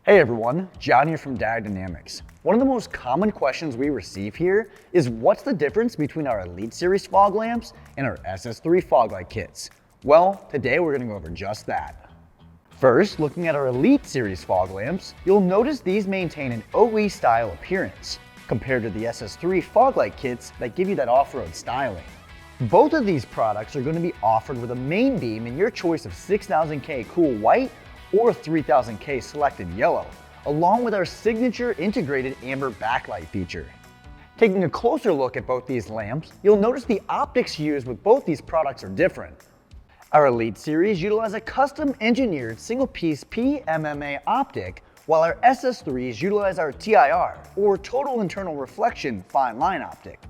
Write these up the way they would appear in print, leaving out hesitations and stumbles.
Hey everyone, John here from Diode. One of the most common questions we receive here is what's the difference between our Elite Series fog lamps and our SS3 fog light kits? Well, today we're going to go over just that. First, looking at our Elite Series fog lamps, you'll notice these maintain an OE style appearance compared to the SS3 fog light kits that give you that off-road styling. Both of these products are going to be offered with a main beam in your choice of 6000K cool white or 3000K selected yellow, along with our signature integrated amber backlight feature. Taking a closer look at both these lamps, you'll notice the optics used with both these products are different. Our Elite Series utilize a custom engineered single piece PMMA optic, while our SS3s utilize our TIR, or total internal reflection fine line optic.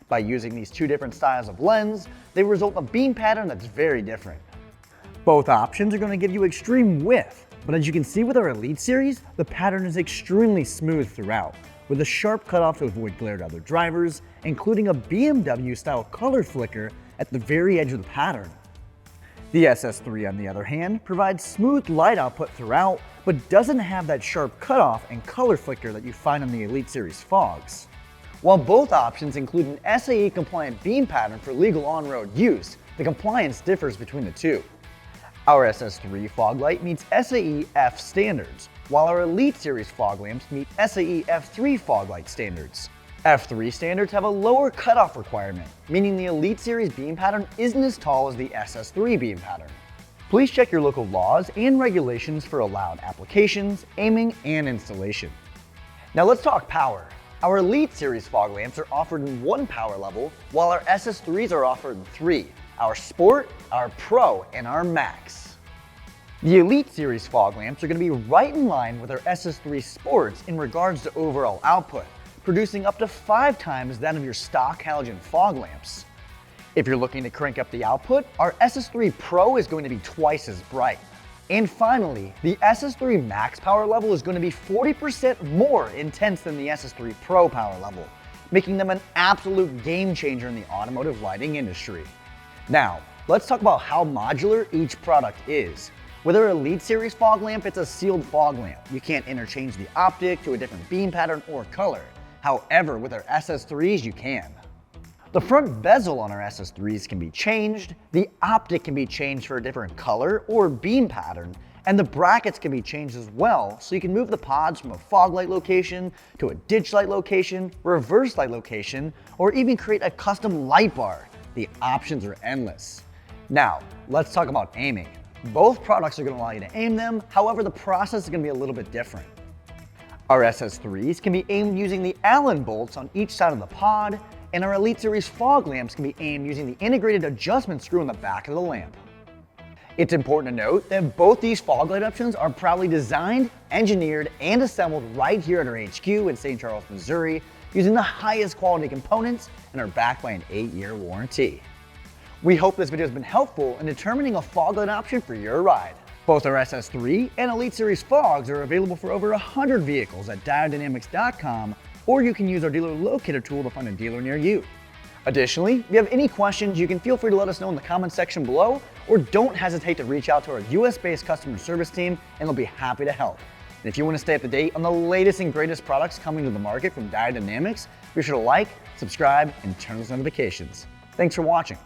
By using these two different styles of lens, they result in a beam pattern that's very different. Both options are going to give you extreme width, but as you can see with our Elite Series, the pattern is extremely smooth throughout, with a sharp cutoff to avoid glare to other drivers, including a BMW style color flicker at the very edge of the pattern. The SS3 on the other hand provides smooth light output throughout, but doesn't have that sharp cutoff and color flicker that you find on the Elite Series fogs. While both options include an SAE compliant beam pattern for legal on-road use, the compliance differs between the two. Our SS3 fog light meets SAE F standards, while our Elite Series fog lamps meet SAE F3 fog light standards. F3 standards have a lower cutoff requirement, meaning the Elite Series beam pattern isn't as tall as the SS3 beam pattern. Please check your local laws and regulations for allowed applications, aiming, and installation. Now let's talk power. Our Elite Series fog lamps are offered in one power level, while our SS3s are offered in three: our Sport, our Pro, and our Max. The Elite Series fog lamps are going to be right in line with our SS3 Sports in regards to overall output, producing up to 5 times that of your stock halogen fog lamps. If you're looking to crank up the output, our SS3 Pro is going to be twice as bright. And finally, the SS3 Max power level is going to be 40% more intense than the SS3 Pro power level, making them an absolute game changer in the automotive lighting industry. Now, let's talk about how modular each product is. With our Elite Series fog lamp, it's a sealed fog lamp. You can't interchange the optic to a different beam pattern or color. However, with our SS3s, you can. The front bezel on our SS3s can be changed, the optic can be changed for a different color or beam pattern, and the brackets can be changed as well, so you can move the pods from a fog light location to a ditch light location, reverse light location, or even create a custom light bar. The options are endless. Now, let's talk about aiming. Both products are going to allow you to aim them, however the process is going to be a little bit different. Our SS3s can be aimed using the Allen bolts on each side of the pod, and our Elite Series fog lamps can be aimed using the integrated adjustment screw on the back of the lamp. It's important to note that both these fog light options are proudly designed, engineered, and assembled right here at our HQ in St. Charles, Missouri, using the highest quality components and are backed by an 8-year warranty. We hope this video has been helpful in determining a fog light option for your ride. Both our SS3 and Elite Series fogs are available for over 100 vehicles at diodynamics.com, or you can use our dealer locator tool to find a dealer near you. Additionally, if you have any questions, you can feel free to let us know in the comment section below, or don't hesitate to reach out to our US-based customer service team and they'll be happy to help. And if you want to stay up to date on the latest and greatest products coming to the market from Diode, be sure to like, subscribe, and turn on those notifications. Thanks for watching.